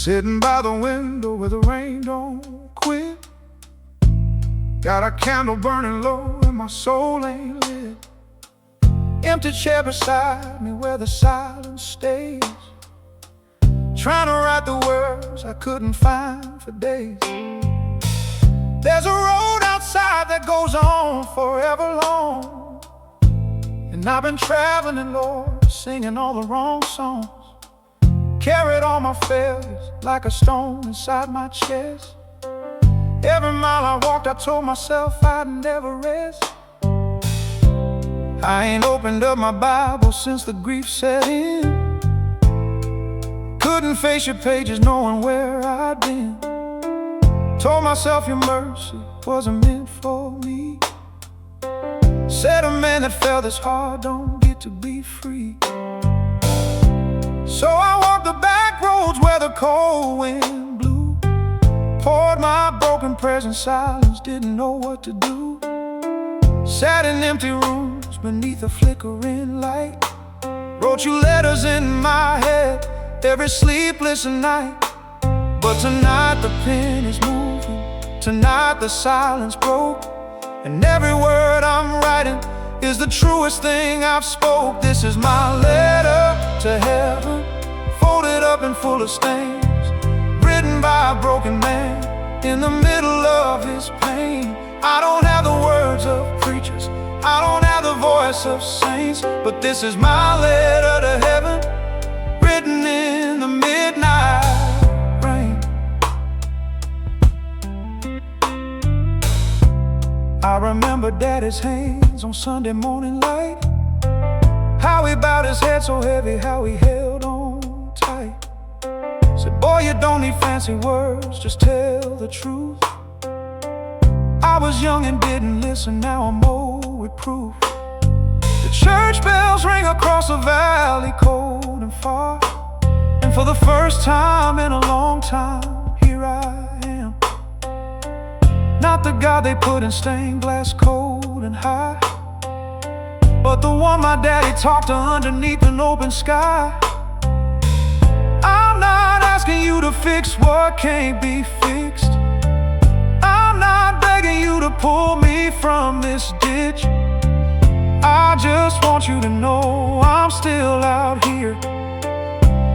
Sitting by the window where the rain don't quit. Got a candle burning low and my soul ain't lit. Empty chair beside me where the silence stays. Trying to write the words I couldn't find for days. There's a road outside that goes on forever long, and I've been traveling, Lord, singing all the wrong songs. Carried all my failures like a stone inside my chest. Every mile I walked, I told myself I'd never rest. I ain't opened up my Bible since the grief set in. Couldn't face your pages knowing where I'd been. Told myself your mercy wasn't meant for me. Said a man that fell this hard don't get to be free. So I walked the back roads where the cold wind blew. Poured my broken prayers in silence, didn't know what to do. Sat in empty rooms beneath a flickering light. Wrote you letters in my head every sleepless night. But tonight the pen is moving, tonight the silence broke, and every word I'm writing is the truest thing I've spoke. This is my letter to heaven, folded up and full of stains, written by a broken man in the middle of his pain. I don't have the words of preachers, I don't have the voice of saints, but this is my letter to heaven, written in the midnight rain. I remember Daddy's hands on Sunday morning light, how he bowed his head so heavy, how he held on tight. Said, boy, you don't need fancy words, just tell the truth. I was young and didn't listen, now I'm old with proof. The church bells ring across the valley, cold and far, and for the first time in a long time, here I am. Not the God they put in stained glass, cold and high, but the one my daddy talked to underneath an open sky. I'm not asking you to fix what can't be fixed. I'm not begging you to pull me from this ditch. I just want you to know I'm still out here,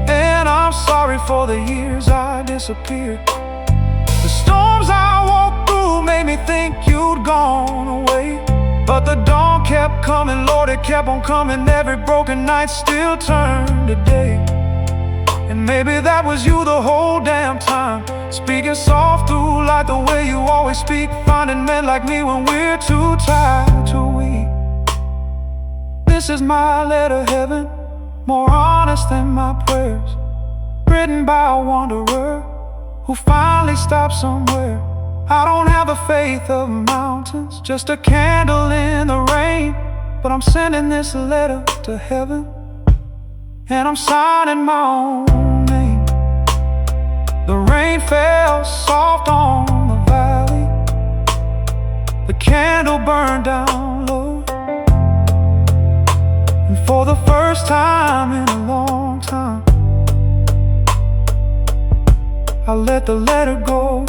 and I'm sorry for the years I disappeared. The storms I walked through made me think you'd gone away, but the dawn kept coming, Lord, it kept on coming. Every broken night still turned to day. And maybe that was you the whole damn time, speaking soft through light the way you always speak, finding men like me when we're too tired to weep. This is my letter, heaven, more honest than my prayers, written by a wanderer who finally stopped somewhere. I don't have the faith of mountains, just a candle in the rain, but I'm sending this letter to heaven, and I'm signing my own name. The rain fell soft on the valley, the candle burned down low, and for the first time in a long time, I let the letter go.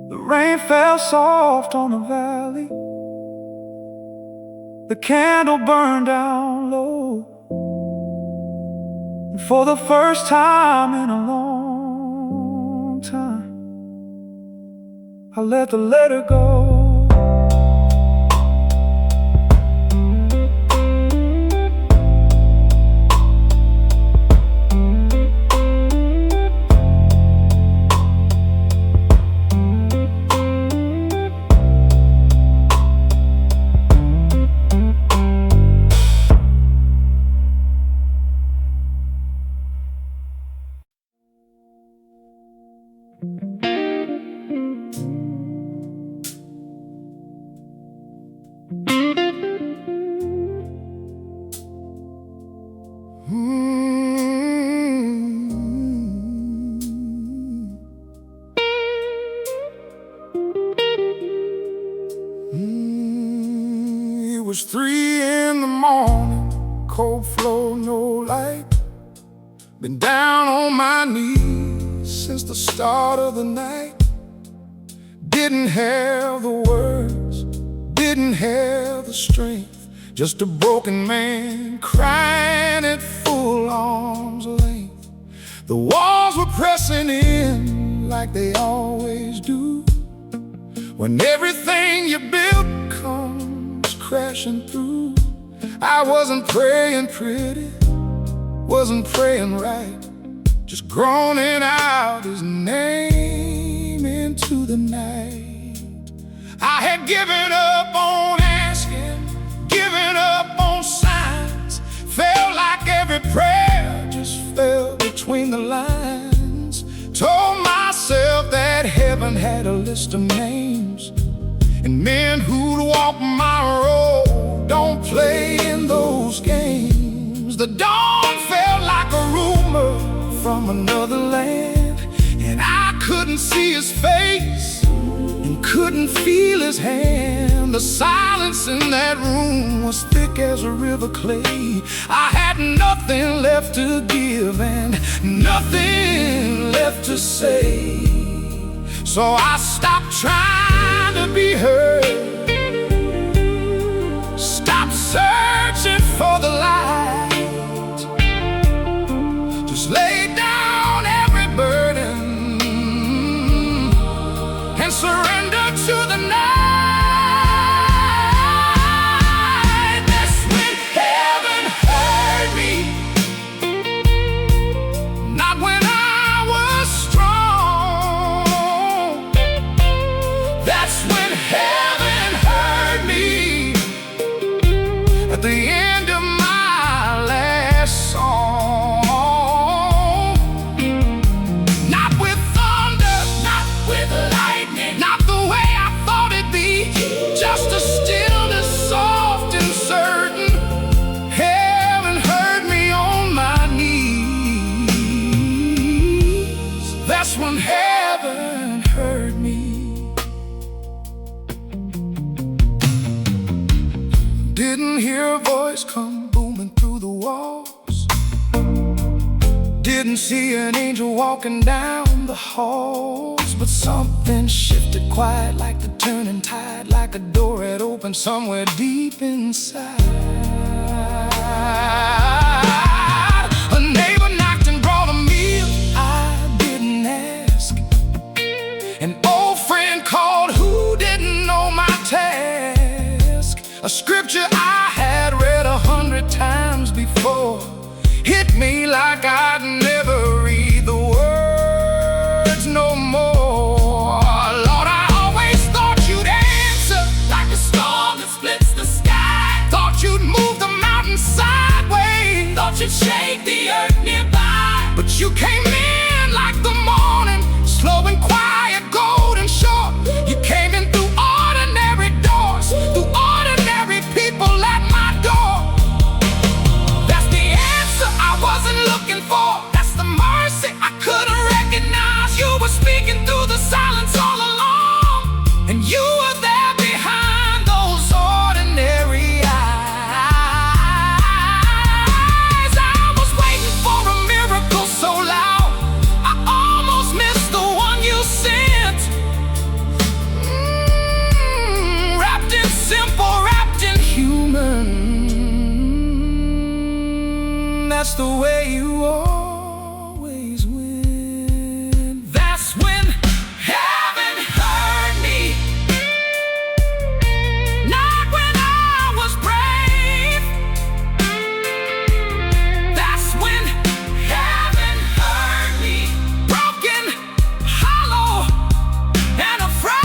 The rain fell soft on the valley, the candle burned down low, and for the first time in a long time, I let the letter go. It was 3 in the morning, cold flow, no light. Been down on my knees since the start of the night. Didn't have the words, didn't have the strength. Just a broken man crying at full arm's length. The walls were pressing in like they always do, when everything you built comes crashing through. I wasn't praying pretty, wasn't praying right, just groaning out his name into the night. I had given up on asking, given up on signs. Felt like every prayer just fell between the lines. Told myself that heaven had a list of names, and men who'd walk my road don't play in those games. The dawn felt like a rumor from another land, and I couldn't see his face and couldn't feel his hand. The silence in that room was thick as a river clay. I had nothing left to give and nothing left to say. So I stopped trying to be heard, stopped searching for the light, just laid down every burden and surrendered to the night. That's when heaven heard me, not when I was strong. That's when heaven heard me, at the end of my last song. Not with thunder, not with lightning, not the way I thought it'd be, just a stillness soft and certain. Heaven heard me on my knees. That's when heaven heard me. Didn't hear a voice come booming through the walls, didn't see an angel walking down the halls, but something shifted quiet like the turning tide, like a door had opened somewhere deep inside. A neighbor knocked and brought a meal I didn't ask. An old friend called who didn't know my task. A scripture I had read 100 times before hit me like I'd never read the words no more. Lord, I always thought you'd answer like a storm that splits the sky. Thought you'd move the mountain sideways, thought you'd shake the earth nearby. But you came in like the morning, slow and quiet, golden shore. You came in through ordinary doors, through ordinary people at my door. That's the answer I wasn't looking for. That's the mercy I couldn't recognize. You were speaking through the silence all along, and you were there behind those ordinary eyes. I was waiting for a miracle so loud, I almost missed the one you sent. Wrapped in simple, wrapped in human. That's the way you always win. That's when heaven heard me, not when I was brave. That's when heaven heard me, broken, hollow, and afraid.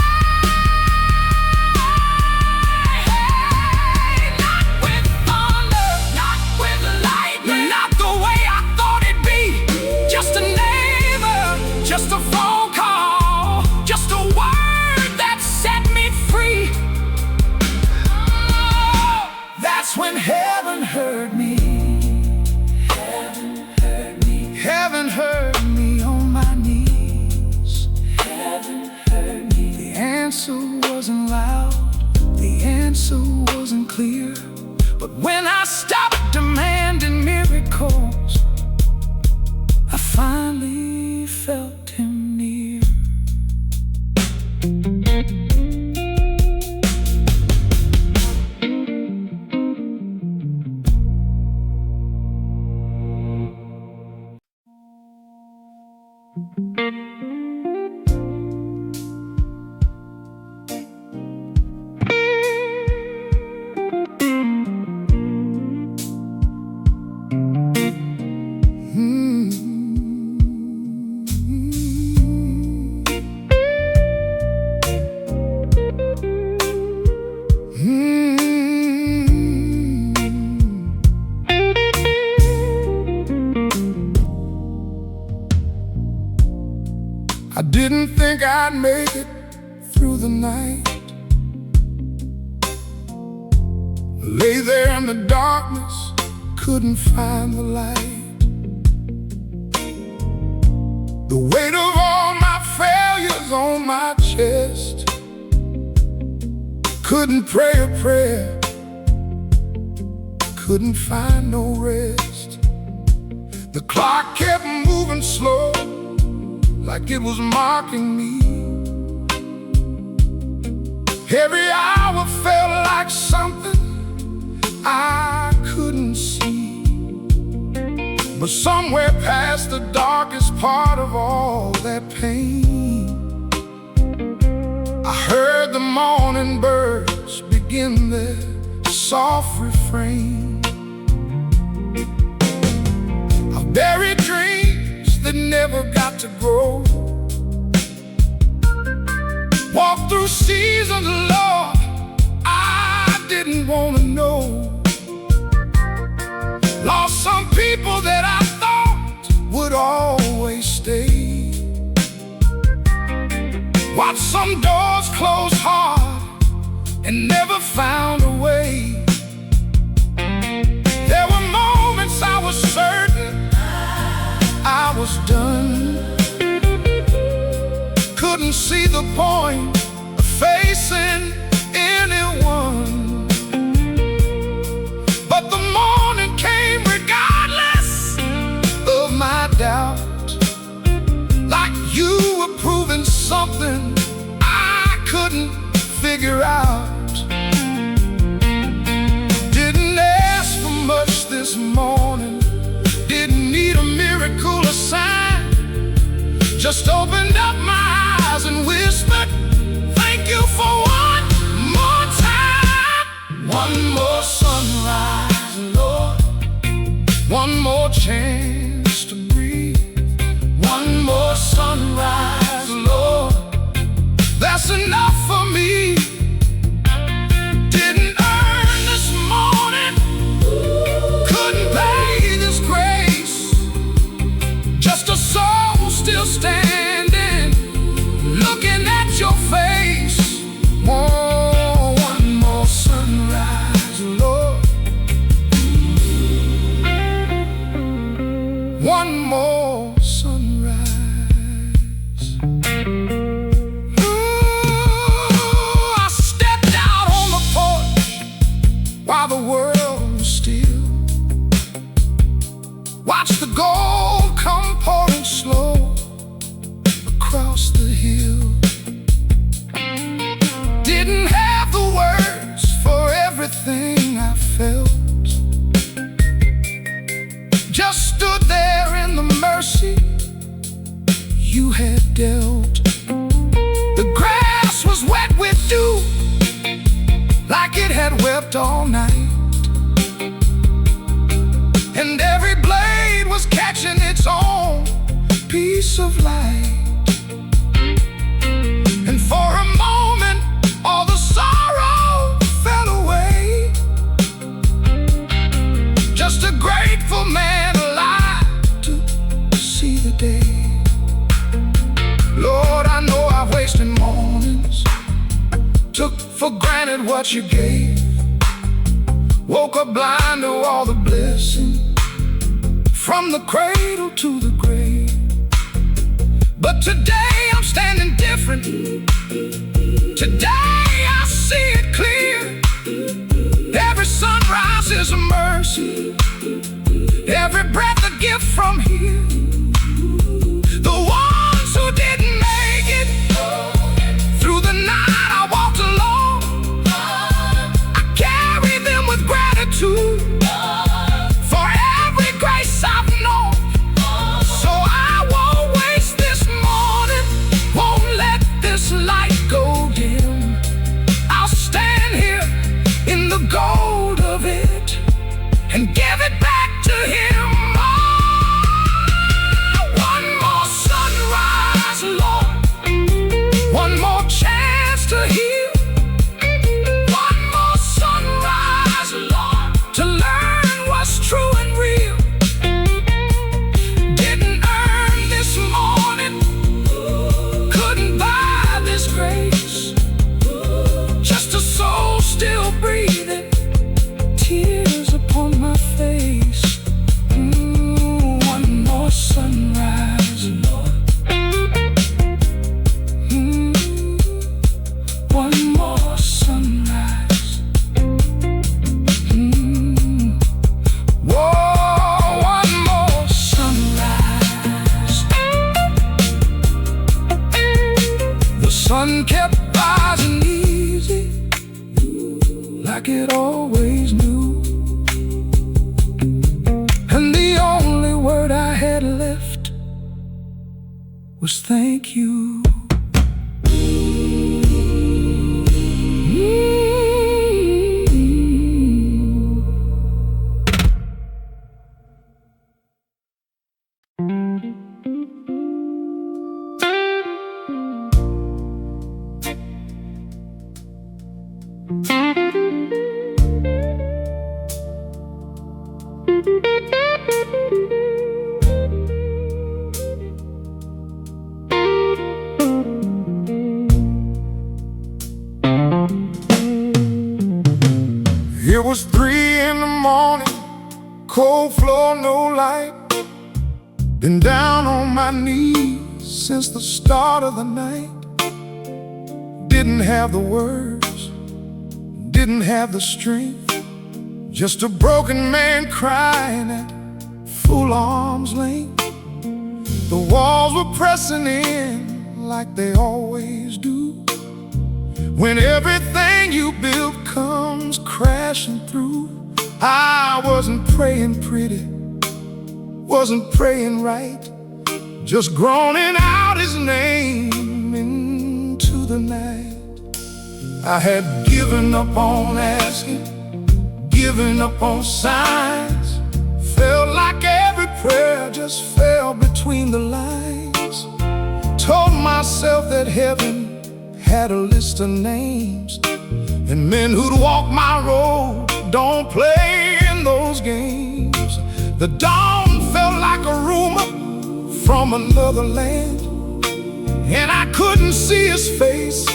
Not with thunder, not with lightning, not the way I thought it'd be. Just a neighbor, just a phone call, just a word that set me free. Oh, that's when heaven heard me. Heaven heard me. Heaven heard me on my knees. Heaven heard me. The answer wasn't loud, the answer wasn't clear, but when I stopped demanding miracles, Didn't think I'd make it through the night. Lay there in the darkness, couldn't find the light. The weight of all my failures on my chest. Couldn't pray a prayer, couldn't find no rest. The clock kept moving slow, like it was mocking me. Every hour felt like something I couldn't see. But somewhere past the darkest part of all that pain, I heard the morning birds begin their soft refrain. I've buried dreams that never got to grow. Walked through seasons, Lord, I didn't want to know. Lost some people that I thought would always stay. Watched some doors close hard and never found a way. There were moments I was certain I was done. Couldn't see the point of facing anyone. But the morning came regardless of my doubt. Like you were proving something I couldn't figure out. Didn't ask for much this morning. Didn't need a miracle or sign. Just opened up my eyes and whispered, thank you for one more time. One more sunrise, Lord. One more chance to breathe. One more sunrise, Lord. That's enough for me. Didn't earn this morning, couldn't pay this grace. Just a soul still standing, looking at your face. Oh, one more sunrise, Lord. One more sunrise. Ooh, I stepped out on the porch while the world was still. Watched the gold come pouring slow across the hill. Didn't have the words for everything I felt. Just stood there in the mercy you had dealt. The grass was wet with dew, like it had wept all night. And every blade was catching its own piece of light. And for a moment, all the sorrow fell away. Just a grateful man alive to see the day. Lord, I know I wasted mornings, took for granted what you gave. Woke up blind to all the blessings, from the cradle to the grave. But today I'm standing different. Today I see it clear. Every sunrise is a mercy, every breath a gift from here. The ones who didn't make it, through the night I walked alone. I carry them with gratitude for every grace I've known. So I won't waste this morning, won't let this light go dim. I'll stand here in the gold of it and give it back to him. Oh, was thank you. It was 3 in the morning, cold floor, no light. Been down on my knees since the start of the night. Didn't have the words, didn't have the strength. Just a broken man crying at full arm's length. The walls were pressing in like they always do, when everything you built comes crashing through. I wasn't praying pretty, wasn't praying right, just groaning out his name into the night. I had given up on asking, given up on signs. Felt like every prayer just fell between the lines. Told myself that heaven had a list of names, and men who'd walk my road don't play in those games. The dawn felt like a rumor from another land, and I couldn't see his face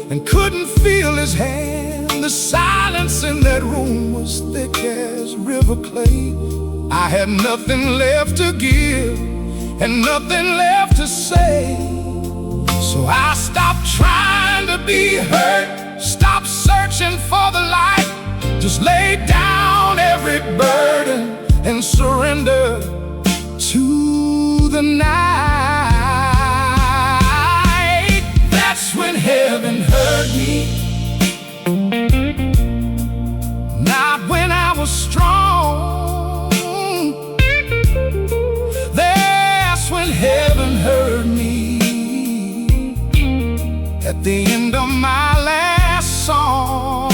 and couldn't feel his hand. The silence in that room was thick as river clay. I had nothing left to give and nothing left to say. So I stopped trying to be heard, stopped searching for the light, just laid down every burden and surrendered to the night. That's when heaven heard me, not when I was strong. That's when heaven heard me, at the end of my last song.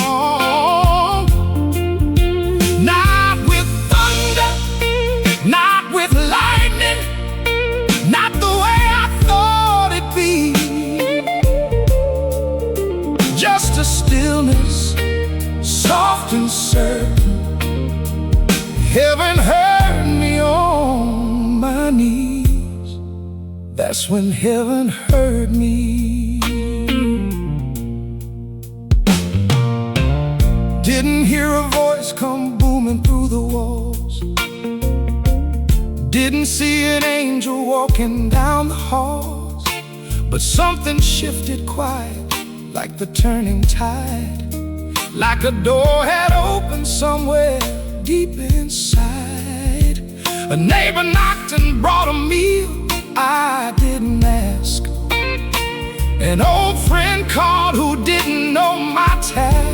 Not with thunder, not with lightning, not the way I thought it'd be. Just a stillness, soft and certain. Heaven heard me on my knees. That's when heaven heard me. Didn't hear a voice come booming through the walls, didn't see an angel walking down the halls, but something shifted quiet like the turning tide, like a door had opened somewhere deep inside. A neighbor knocked and brought a meal I didn't ask. An old friend called who didn't know my task.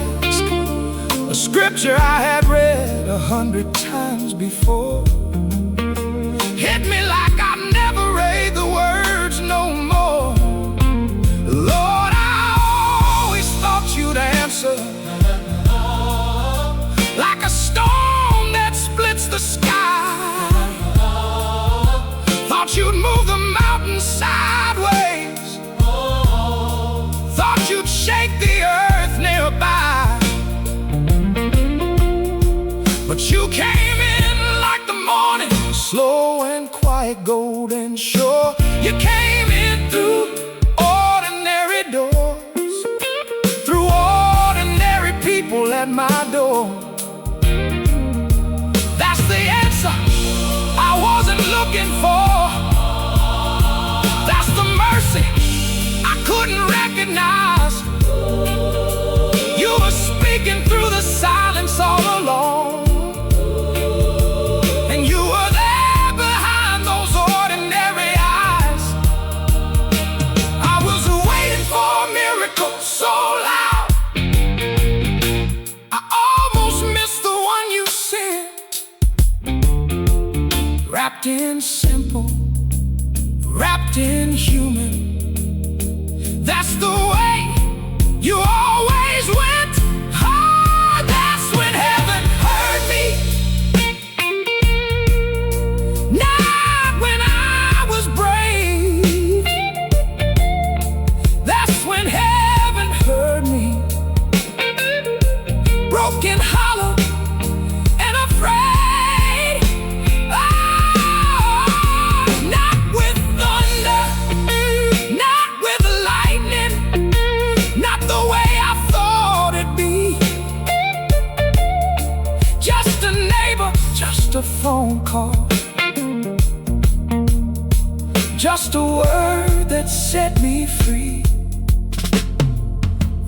A scripture I had read 100 times before hit me like I never read the words no more. Lord, I always thought you'd answer, like a storm that splits the sky. Thought you'd move the mountain sideways, thought you'd shake the earth nearby. But you came in like the morning, slow and quiet, golden shore. You came in through ordinary doors, through ordinary people at my door. That's the answer I wasn't looking for. That's the mercy I couldn't recognize. You were speaking through the silence all along. Wrapped in simple, wrapped inhuman. That's the way you always went. Oh, that's when heaven heard me. Not when I was brave. That's when heaven heard me. Broken, hollow, and afraid. Oh, not with thunder, not with lightning, not the way I thought it'd be. Just a neighbor, just a phone call, just a word that set me free.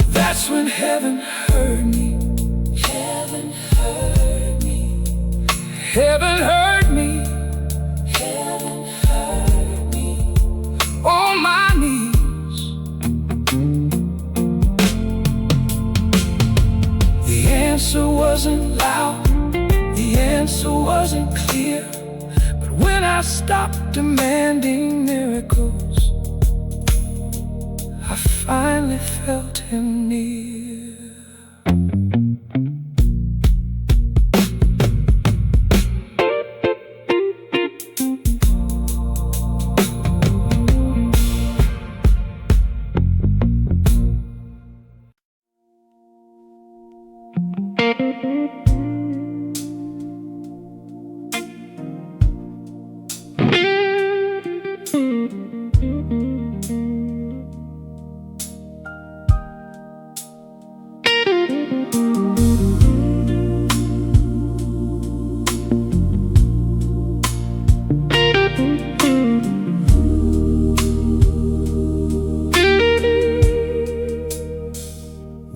That's when heaven heard me. Heaven heard me. Heaven heard me. Heaven heard me. On my knees. The answer wasn't loud, the answer wasn't clear, but when I stopped demanding miracles, I finally felt him near.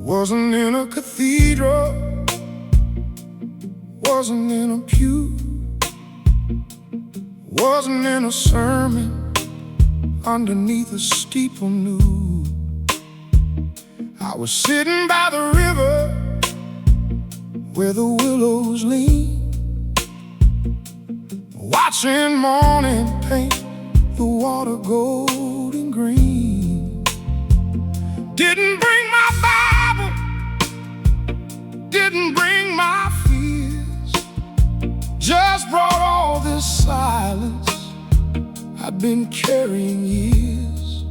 Wasn't in a cathedral, wasn't in a pew, wasn't in a sermon underneath a steeple new. I was sitting by the river where the willows lean, watching morning paint the water gold and green. Didn't bring my Bible, didn't bring my fears, just brought all this silence I'd been carrying years.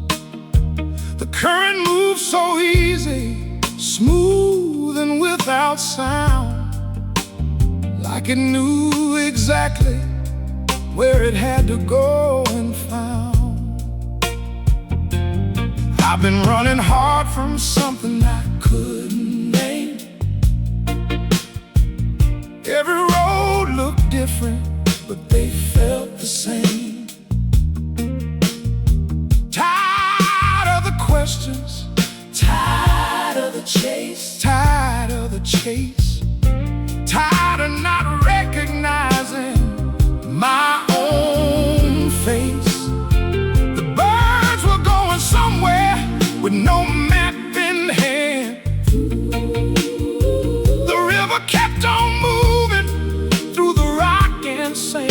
The current moves so easy, smooth and without sound, like it knew exactly where it had to go and found. I've been running hard from something I couldn't name. Every road looked different, but they felt the same. Tired of the questions, tired of the chase, tired of the chase, tired of not recognizing my own face. The birds were going somewhere with no map in hand. The river kept on moving through the rock and sand.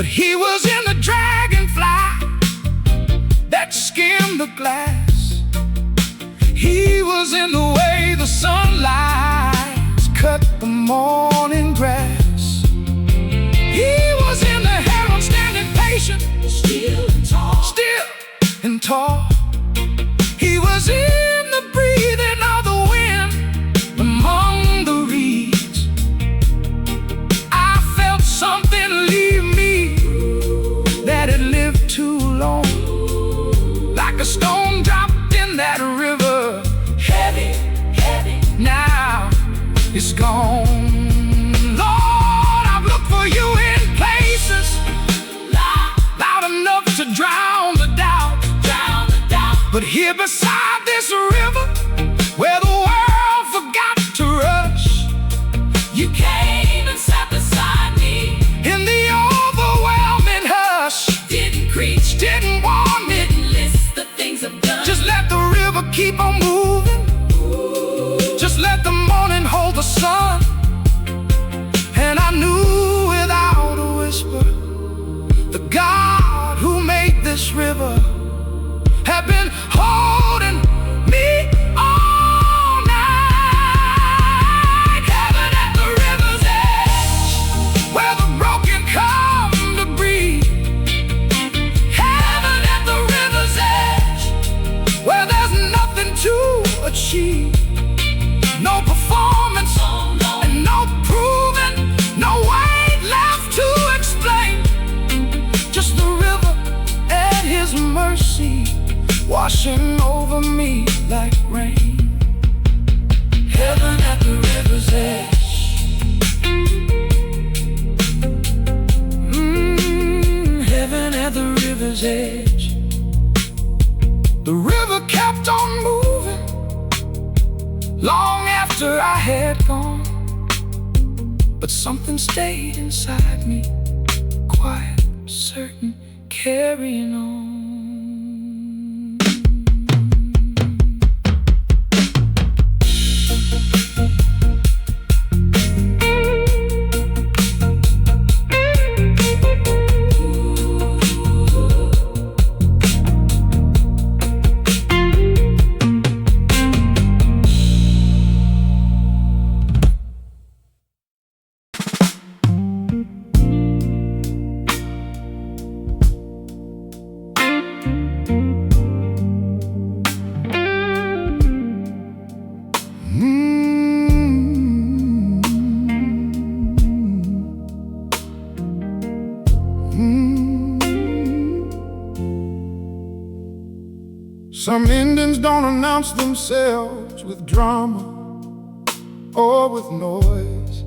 But he was in the dragonfly that skimmed the glass. He was in the way the sunlight cut the morning grass. He was in the herald standing patient, still and tall. He was in the breathing of the wind among the reeds. I felt something leave me that had lived too long, like a stone dropped in that river, heavy, now it's gone. Lord, I've looked for you in places loud enough to drown the doubt. But here beside this river, where the world forgot to rush, you came and sat beside me in the overwhelming hush. Didn't preach, didn't warn me, didn't list the things I've done. Just let the river keep on moving. Just let the morning hold the sun. And I knew without a whisper, the God who made this river had been holding me all night. Heaven at the river's edge, where the broken come to breathe. Heaven at the river's edge, where there's nothing to achieve. No performance, and no proving, no weight left to explain. Just the river and his mercy washing over me like rain. Heaven at the river's edge. Heaven at the river's edge. The river kept on moving long after I had gone, but something stayed inside me, quiet, certain, carrying on. Some endings don't announce themselves with drama or with noise.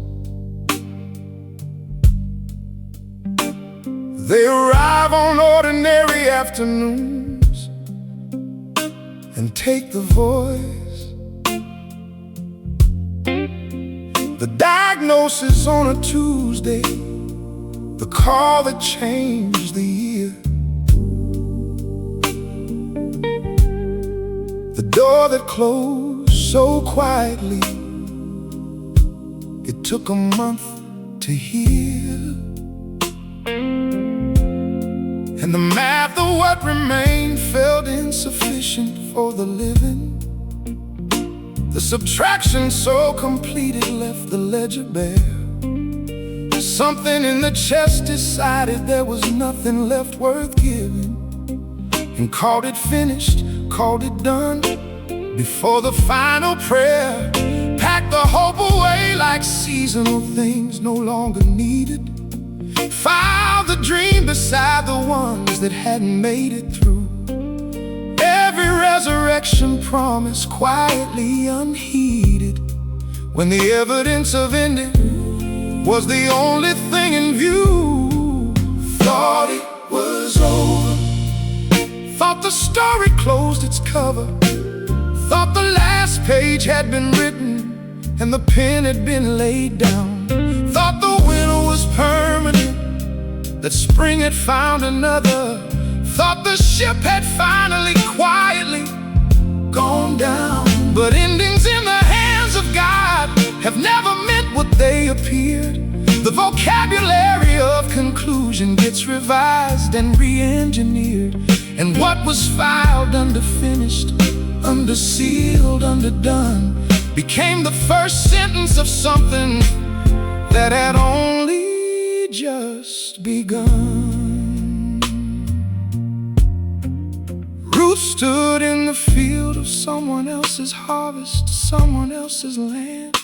They arrive on ordinary afternoons and take the voice. The diagnosis on a Tuesday, the call that changed the year. The door that closed so quietly, it took a month to hear. And the math of what remained felt insufficient for the living. The subtraction so complete it left the ledger bare. Something in the chest decided there was nothing left worth giving, and called it finished, called it done. Before the final prayer packed the hope away like seasonal things no longer needed. Filed the dream beside the ones that hadn't made it through. Every resurrection promise quietly unheeded, when the evidence of ending was the only thing in view. Thought it was over, thought the story closed its cover, thought the last page had been written and the pen had been laid down. Thought the winter was permanent, that spring had found another. Thought the ship had finally quietly gone down. But endings in the hands of God have never meant what they appeared. The vocabulary of conclusion gets revised and re-engineered, and what was filed underfinished, undersealed, underdone, became the first sentence of something that had only just begun. Ruth stood in the field of someone else's harvest, someone else's land,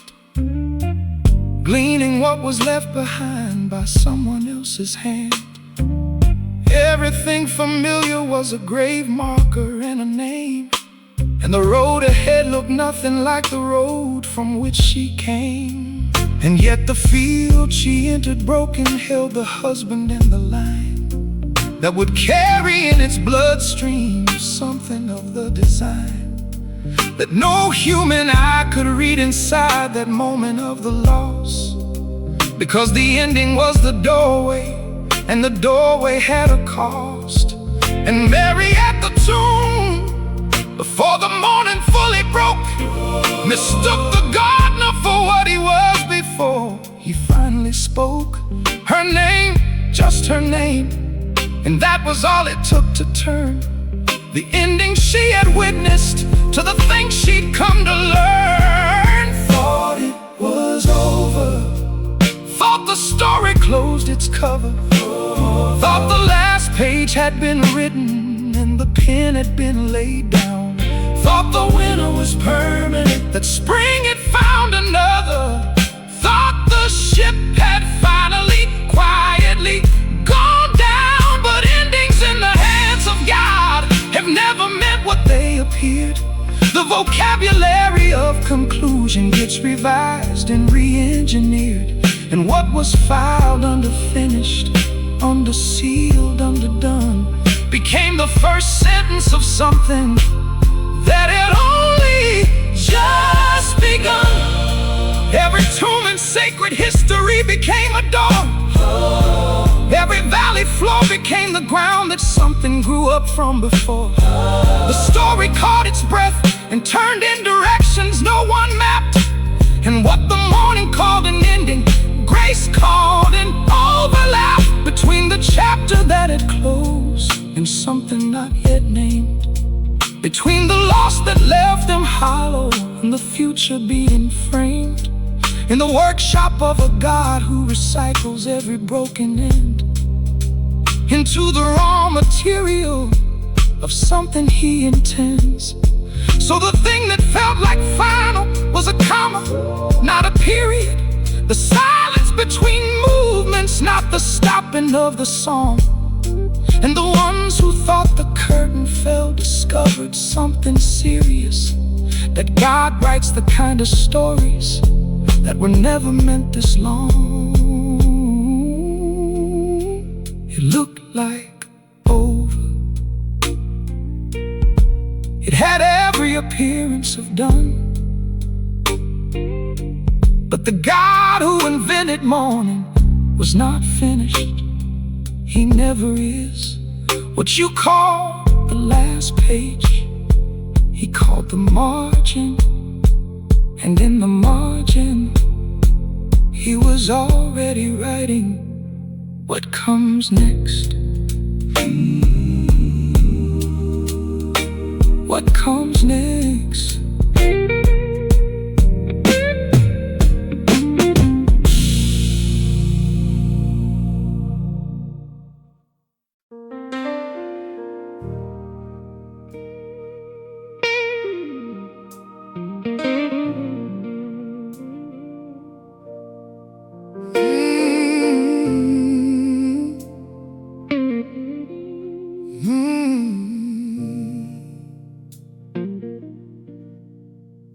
gleaning what was left behind by someone else's hand. Everything familiar was a grave marker and a name, and the road ahead looked nothing like the road from which she came. And yet the field she entered broken held the husband and the line that would carry in its bloodstream something of the design that no human eye could read inside that moment of the loss, because the ending was the doorway, and the doorway had a cost. And Mary at the tomb, before the morning fully broke, mistook the gardener for what he was before he finally spoke. Her name, just her name, and that was all it took to turn the ending she had witnessed to the thing she'd come to learn. Thought it was over, thought the story closed its cover, thought the last page had been written and the pen had been laid down, thought the winter was permanent, that spring had found another, thought the ship had finally, quietly gone down. But endings in the hands of God have never meant what they appeared. The vocabulary of conclusion gets revised and re-engineered, and what was filed underfinished, undersealed, underdone, became the first sentence of something that had only just begun. Every tomb in sacred history became a door. Every valley floor became the ground that something grew up from before. The story caught its breath and turned in directions no one mapped, and what the morning called an ending, grace called an overlap between the chapter that had closed and something not yet named, between the loss that left them hollow and the future being framed in the workshop of a God who recycles every broken end into the raw material of something he intends. So the thing that felt like final was a comma, not a period, the silence between movements, not the stopping of the song. And the ones who thought the curtain fell discovered something serious, that God writes the kind of stories that were never meant this long. It looked like over, it had every appearance of done, but the God who invented morning was not finished. He never is. What you call the last page, he called the margin, and in the margin he was already writing what comes next. What comes next?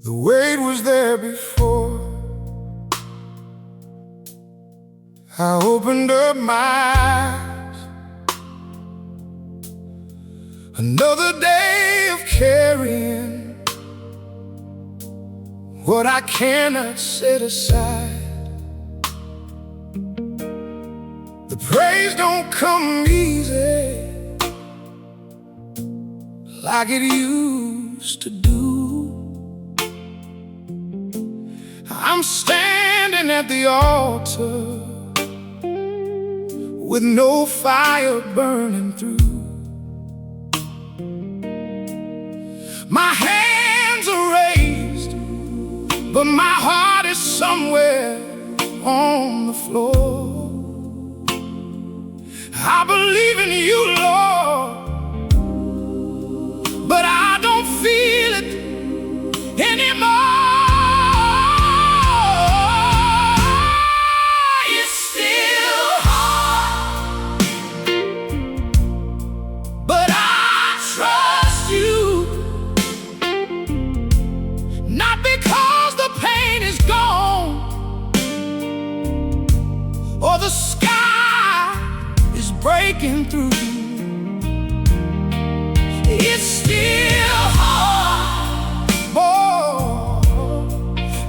The weight was there before I opened up my eyes. Another day of carrying what I cannot set aside. The praise don't come easy like it used to do. I'm standing at the altar, with no fire burning through. My hands are raised, but my heart is somewhere on the floor. I believe in you, Lord, but I don't feel it anymore. It's still hard, but I trust you. Not because the pain is gone or the sky is breaking through. It's still hard, oh,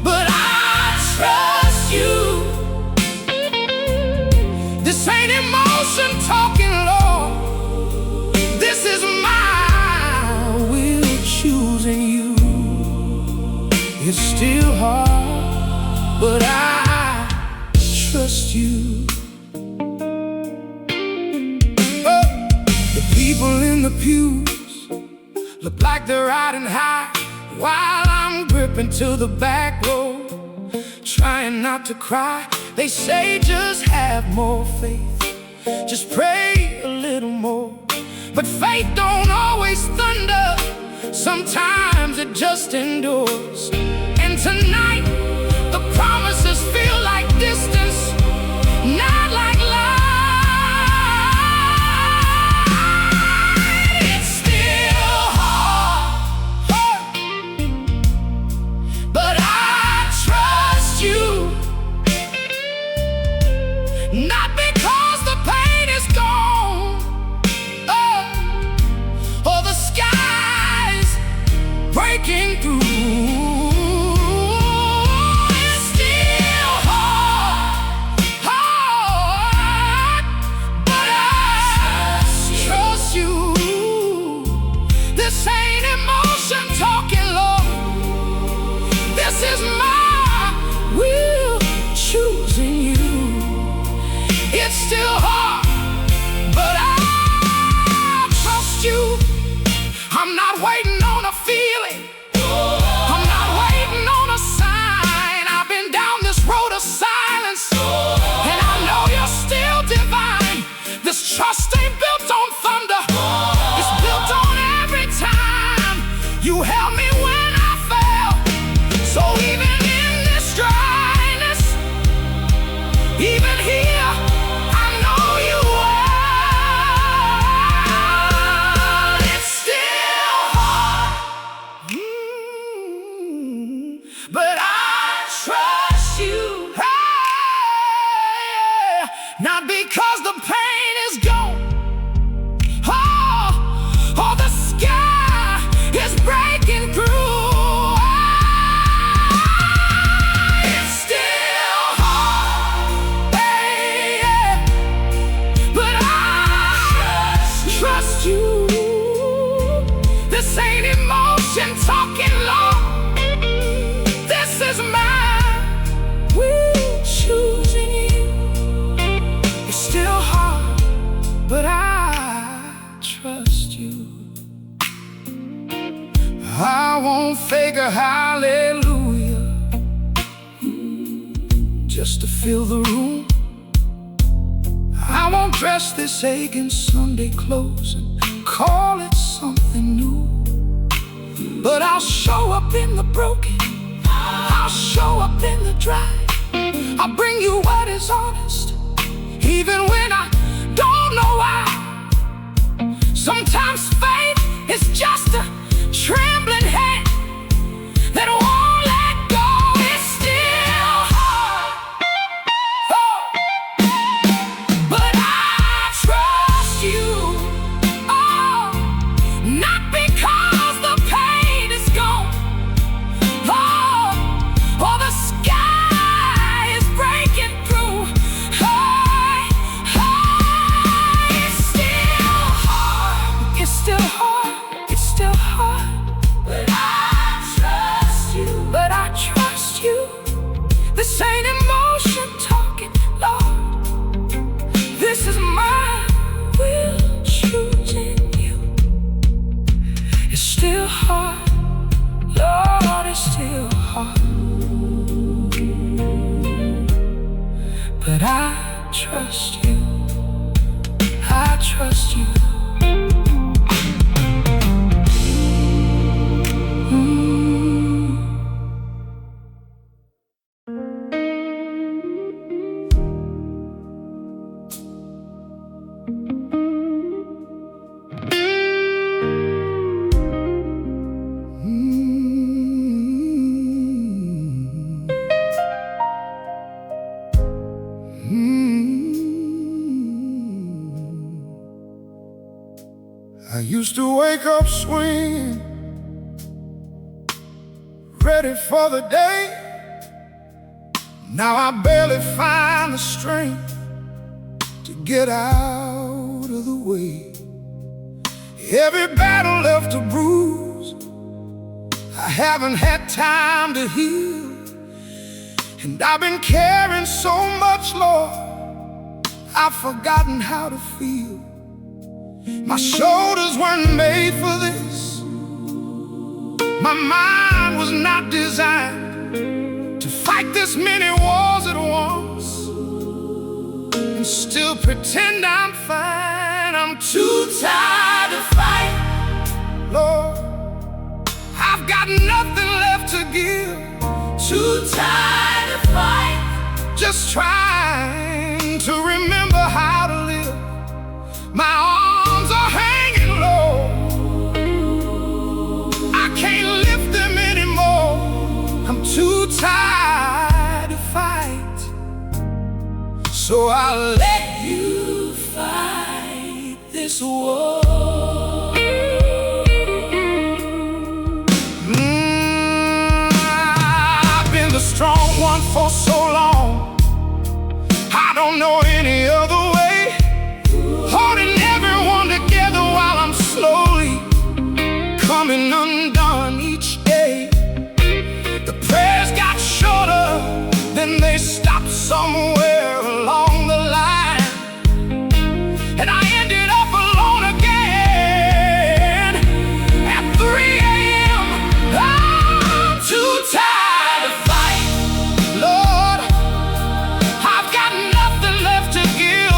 but I trust you. This ain't emotion talking, Lord. This is my will choosing you. It's still hard, but I trust you. The people in the pews look like they're riding high, while I'm gripping to the back row, trying not to cry. They say just have more faith, just pray a little more. But faith don't always thunder, sometimes it just endures. And tonight, the promises feel like distance, not like light. It's still hard, but I trust you. Not because the pain is gone, or the skies breaking through. This is my will choosing you. It's still hard, but I trust you. I'm not waiting on a feeling, I'm not waiting on a sign. I've been down this road of silence, and I know you're still divine. This trust ain't built on thunder, it's built on every time you held me when I fell. So even in this dryness, even here, I know you well. It's still hard, but I trust you. Hey, not because the pain is gone, or the sky is breaking through. This ain't emotion talking, Lord. This is my will choosing you. It's still hard, but I trust you. I won't fake a hallelujah just to fill the room. I won't dress this aching Sunday clothes and call it something new. But I'll show up in the broken, I'll show up in the dry. I'll bring you what is honest, even when I don't know why. Sometimes faith is just a trembling hand that won't let go. It's still hard, but I trust you. Not because the pain is gone, or the sky is breaking through. It's still hard, it's still hard, it's still hard, but I still hard, but I trust you. I trust you. I used to wake up swinging, ready for the day. Now I barely find the strength to get out of the way. Every battle left a bruise, I haven't had time to heal. And I've been carrying so much, Lord, I've forgotten how to feel. My shoulders weren't made for this. My mind was not designed to fight this many wars at once and still pretend I'm fine. I'm too tired to fight, Lord. I've got nothing left to give. Too tired to fight, just trying to remember how to live. My arms are hanging low, I can't lift them anymore. I'm too tired to fight, so I'll let you fight this war. I've been the strong one for so long, I don't know any other way. Holding everyone together while I'm slowly coming undone each day. The prayers got shorter, then they stopped somewhere along the line, and I ended up alone again at 3 a.m. I'm too tired to fight, Lord. I've got nothing left to give.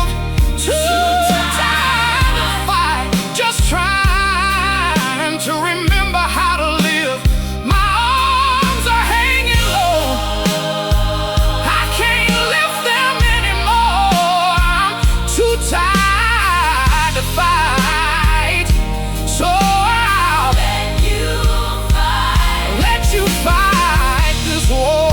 Too tired to fight, just trying to remember how to live. My arms are hanging low, I can't lift them anymore. I'm too tired to fight, so I'll let you fight this war.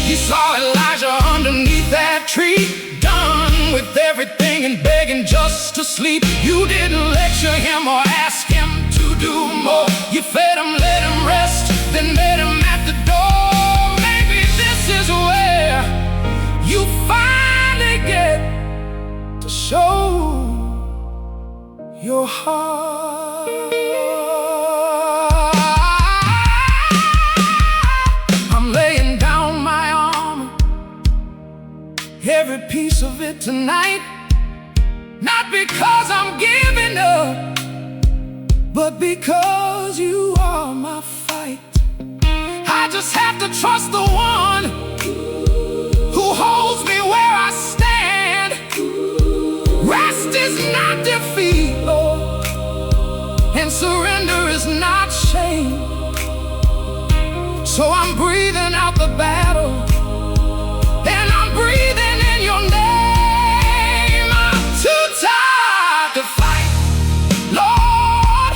You saw Elijah underneath that tree, done with everything and begging just to sleep. You didn't lecture him or ask him to do more. You fed him, let him rest, then met him at the door. Maybe this is where you finally get to show your heart. I'm laying down my armor, every piece of it tonight. Not because I'm giving up, but because you are my fight. I just have to trust the one who holds me where I stand. Rest is not defeat, Lord, and surrender is not shame. So I'm breathing out the battle, and I'm breathing in your name. I'm too tired to fight, Lord.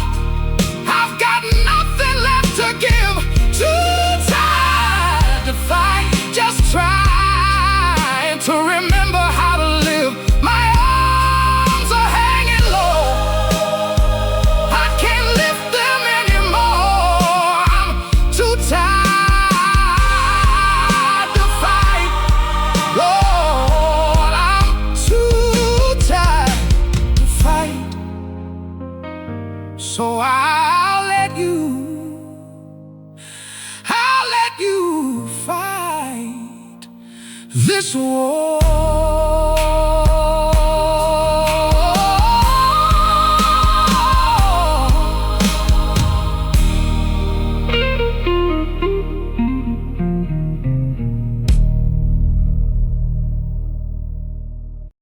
I've got nothing left to give. Too tired to fight, just trying to remember how to live. My arms are hanging low, I can't lift them anymore. I'm too tired to fight, Lord. I'm too tired to fight, so I'll let you fight this war.